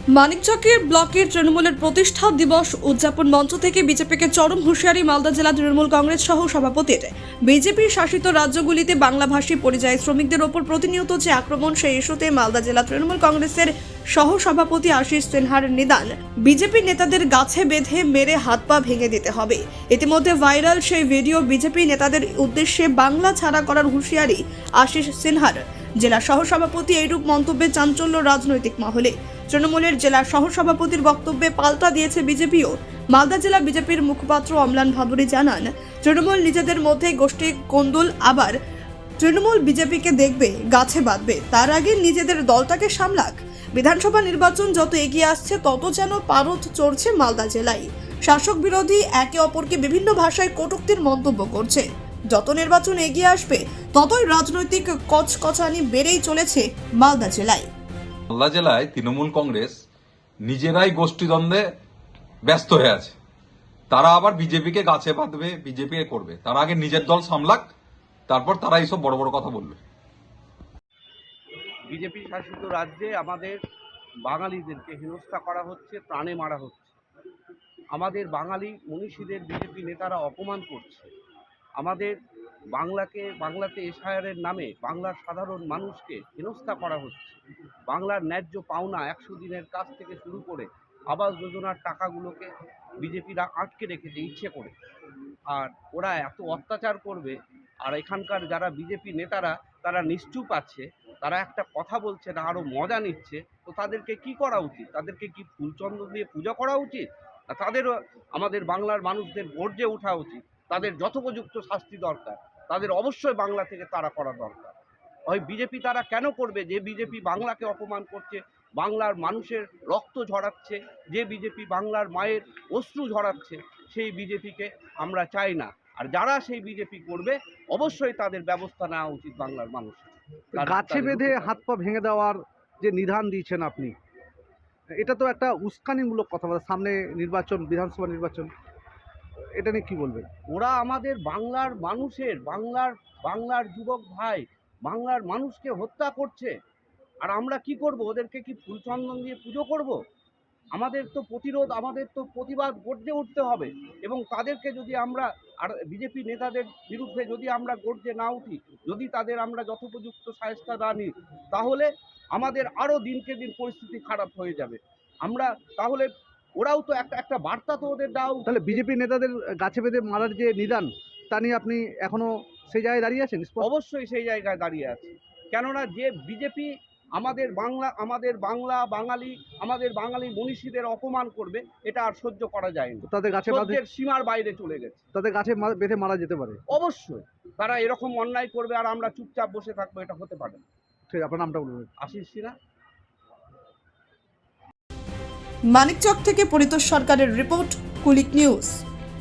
মানিকচকের ব্লকের তৃণমূলের প্রতিষ্ঠা দিবস উদযাপন মঞ্চ থেকে বিজেপিকে চরম হুঁশিয়ারি মালদা জেলা তৃণমূল কংগ্রেস সহ সভাপতির। বিজেপির শাসিত রাজ্যগুলিতে বাংলাভাষী পরিযায়ী শ্রমিকদের ওপর প্রতিনিয়ত যে আক্রমণ, সেই ইস্যুতে মালদা জেলা তৃণমূল কংগ্রেসের সহ সভাপতি আশিস সিনহার নিদান। বিজেপি নেতাদের গাছে বেঁধে মেরে হাত পা ভেঙে দিতে হবে। ইতিমধ্যে ভাইরাল সেই ভিডিও। বিজেপি নেতাদের উদ্দেশ্যে বাংলা ছাড়া করার হুঁশিয়ারি আশিস সিনহার। জেলা সহসভাপতি এইরূপ মন্তব্যে চাঞ্চল্য রাজনৈতিক মহলে। তৃণমূলের জেলা সহসভাপতির বক্তব্যে পাল্টা দিয়েছে বিজেপিও। মালদা জেলা বিজেপির মুখপাত্র অম্লান ভাদুরী জানান, তৃণমূল নিজেদের মধ্যে গোষ্ঠী কোন্দল, আবার তৃণমূল বিজেপিকে দেখবে, গাছে বাঁধবে, তার আগে নিজেদের দলটাকে সামলাক। বিধানসভা নির্বাচন যত এগিয়ে আসছে তত যেন পারদ চড়ছে মালদা জেলায়। শাসক বিরোধী একে অপরকে বিভিন্ন ভাষায় কটূক্তির মন্তব্য করছে। যত নির্বাচন এগিয়ে আসবে ততই রাজনৈতিক কচকচানি বেড়েই চলেছে মালদা জেলায়। মালদা জেলায় তৃণমূল কংগ্রেস নিজেরাই গোষ্ঠীদ্বন্দ্বে ব্যস্ত হয়ে আছে। তারা আবার বিজেপিকে গাছে বাঁধবে, বিজেপি করবে। তারা আগে নিজের দল সামলাক, তারপর তারা এইসব বড় বড় কথা বলবে। বিজেপি শাসিত রাজ্যে আমাদের বাঙালিদেরকে হেনস্থা করা হচ্ছে, প্রাণে মারা হচ্ছে। আমাদের বাঙালি মনীষীদের বিজেপি নেতারা অপমান করছে। আমাদের বাংলাতে এসআইআরের নামে বাংলার সাধারণ মানুষকে হেনস্থা করা হচ্ছে। বাংলার ন্যায্য পাওনা 100 দিনের কাজ থেকে শুরু করে আবাস যোজনার টাকাগুলোকে বিজেপিরা আটকে রেখেছে ইচ্ছে করে। আর ওরা এত অত্যাচার করবে, আর এখানকার যারা বিজেপি নেতারা তারা নিশ্চুপ আছে, তারা একটা কথা বলছে না, আরও মজা নিচ্ছে। তো তাদেরকে কি করা উচিত? তাদেরকে কি ফুলচন্দন দিয়ে পূজা করা উচিত? তাদেরও আমাদের বাংলার মানুষদের গর্জে ওঠা উচিত। তাদের যথোপযুক্ত শাস্তি দরকার। তাদের অবশ্যই বাংলা থেকে তারা করা দরকার। ওই বিজেপি তারা কেন করবে? যে বিজেপি বাংলাকে অপমান করছে, বাংলার মানুষের রক্ত ঝরাচ্ছে, যে বিজেপি বাংলার মায়ের অশ্রু ঝরাচ্ছে, সেই বিজেপিকে আমরা চাই না। আর যারা সেই বিজেপি করবে অবশ্যই তাদের ব্যবস্থা নেওয়া উচিত বাংলার মানুষ। গাছে বেঁধে হাত পা ভেঙে দেওয়ার যে নিধান দিয়েছেন আপনি, এটা তো একটা উস্কানিমূলক কথাবার্তা। সামনে নির্বাচন, বিধানসভা নির্বাচন, এটা নিয়ে কি বলবেন? ওরা আমাদের বাংলার মানুষের বাংলার যুবক ভাই, বাংলার মানুষকে হত্যা করছে। আর আমরা কি করব? ওদেরকে কি ফুলচন্দন দিয়ে পুজো করব? আমাদের তো প্রতিরোধ, আমাদের তো প্রতিবাদ গর্জে উঠতে হবে। এবং তাদেরকে যদি আমরা, আর বিজেপি নেতাদের বিরুদ্ধে যদি আমরা গর্জে না উঠি, যদি তাদের আমরা যথোপযুক্ত শায়েস্তা না নিই, তাহলে আমাদের আরও দিনকে দিন পরিস্থিতি খারাপ হয়ে যাবে। আমরা তাহলে ওরাও তো একটা বার্তা তো ওদের দাও। তাহলে বিজেপি নেতাদের গাছে বেঁধে মারার যে নিদান, তা নিয়ে আপনি এখনো সেই জায়গায় দাঁড়িয়ে আছেন? অবশ্যই সেই জায়গায় দাঁড়িয়ে আছে। কেননা যে বিজেপি আমাদের বাঙালি মনীষীদের অপমান করবে, এটা আর সহ্য করা যায় না। তাদের গাছে সহ্যের সীমার বাইরে চলে গেছে। তাদের গাছে বেঁধে মারা যেতে পারে। অবশ্যই তারা এরকম অন্যায় করবে আর আমরা চুপচাপ বসে থাকবো, এটা হতে পারে না। ঠিক, আপনার নামটা বলবেন? আশিস সিনহা। মানিকচক থেকে পরিতোষ সরকারের রিপোর্ট, কুলিক নিউজ।